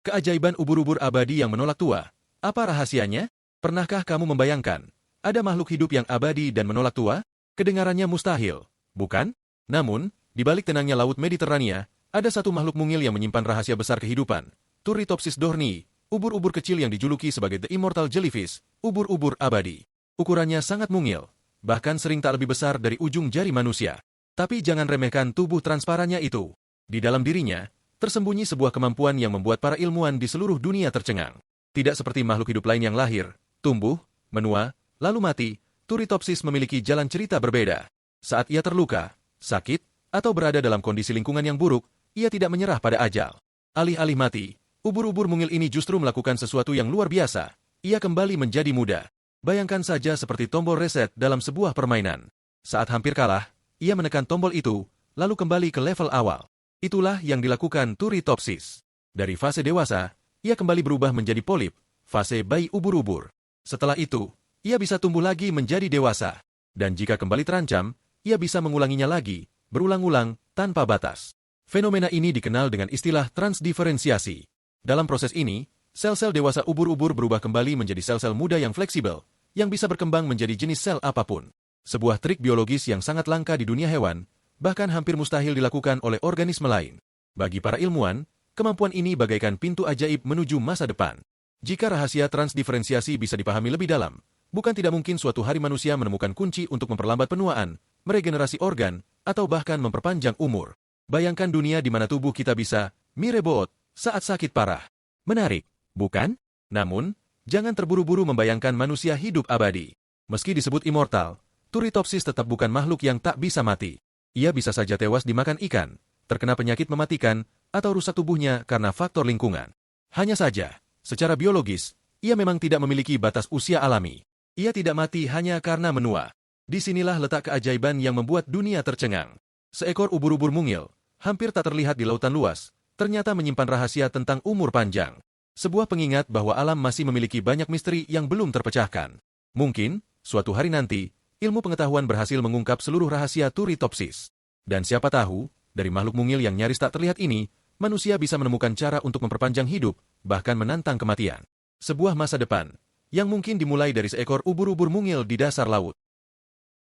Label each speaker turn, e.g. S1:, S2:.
S1: Keajaiban ubur-ubur abadi yang menolak tua. Apa rahasianya? Pernahkah kamu membayangkan, ada makhluk hidup yang abadi dan menolak tua? Kedengarannya mustahil, bukan? Namun, di balik tenangnya Laut Mediterania, ada satu makhluk mungil yang menyimpan rahasia besar kehidupan. Turritopsis dohrnii, ubur-ubur kecil yang dijuluki sebagai The Immortal Jellyfish, ubur-ubur abadi. Ukurannya sangat mungil, bahkan sering tak lebih besar dari ujung jari manusia. Tapi jangan remehkan tubuh transparannya itu. Di dalam dirinya, tersembunyi sebuah kemampuan yang membuat para ilmuwan di seluruh dunia tercengang. Tidak seperti makhluk hidup lain yang lahir, tumbuh, menua, lalu mati, Turritopsis memiliki jalan cerita berbeda. Saat ia terluka, sakit, atau berada dalam kondisi lingkungan yang buruk, ia tidak menyerah pada ajal. Alih-alih mati, ubur-ubur mungil ini justru melakukan sesuatu yang luar biasa. Ia kembali menjadi muda. Bayangkan saja seperti tombol reset dalam sebuah permainan. Saat hampir kalah, ia menekan tombol itu, lalu kembali ke level awal. Itulah yang dilakukan Turritopsis. Dari fase dewasa, ia kembali berubah menjadi polip, fase bayi ubur-ubur. Setelah itu, ia bisa tumbuh lagi menjadi dewasa. Dan jika kembali terancam, ia bisa mengulanginya lagi, berulang-ulang, tanpa batas. Fenomena ini dikenal dengan istilah transdiferensiasi. Dalam proses ini, sel-sel dewasa ubur-ubur berubah kembali menjadi sel-sel muda yang fleksibel, yang bisa berkembang menjadi jenis sel apapun. Sebuah trik biologis yang sangat langka di dunia hewan, bahkan hampir mustahil dilakukan oleh organisme lain. Bagi para ilmuwan, kemampuan ini bagaikan pintu ajaib menuju masa depan. Jika rahasia transdiferensiasi bisa dipahami lebih dalam, bukan tidak mungkin suatu hari manusia menemukan kunci untuk memperlambat penuaan, meregenerasi organ, atau bahkan memperpanjang umur. Bayangkan dunia di mana tubuh kita bisa mireboot saat sakit parah. Menarik, bukan? Namun, jangan terburu-buru membayangkan manusia hidup abadi. Meski disebut immortal, Turritopsis tetap bukan makhluk yang tak bisa mati. Ia bisa saja tewas dimakan ikan, terkena penyakit mematikan, atau rusak tubuhnya karena faktor lingkungan. Hanya saja, secara biologis, ia memang tidak memiliki batas usia alami. Ia tidak mati hanya karena menua. Disinilah letak keajaiban yang membuat dunia tercengang. Seekor ubur-ubur mungil, hampir tak terlihat di lautan luas, ternyata menyimpan rahasia tentang umur panjang. Sebuah pengingat bahwa alam masih memiliki banyak misteri yang belum terpecahkan. Mungkin, suatu hari nanti, ilmu pengetahuan berhasil mengungkap seluruh rahasia Turritopsis. Dan siapa tahu, dari makhluk mungil yang nyaris tak terlihat ini, manusia bisa menemukan cara untuk memperpanjang hidup, bahkan menantang kematian. Sebuah masa depan, yang mungkin dimulai dari seekor ubur-ubur mungil di dasar laut.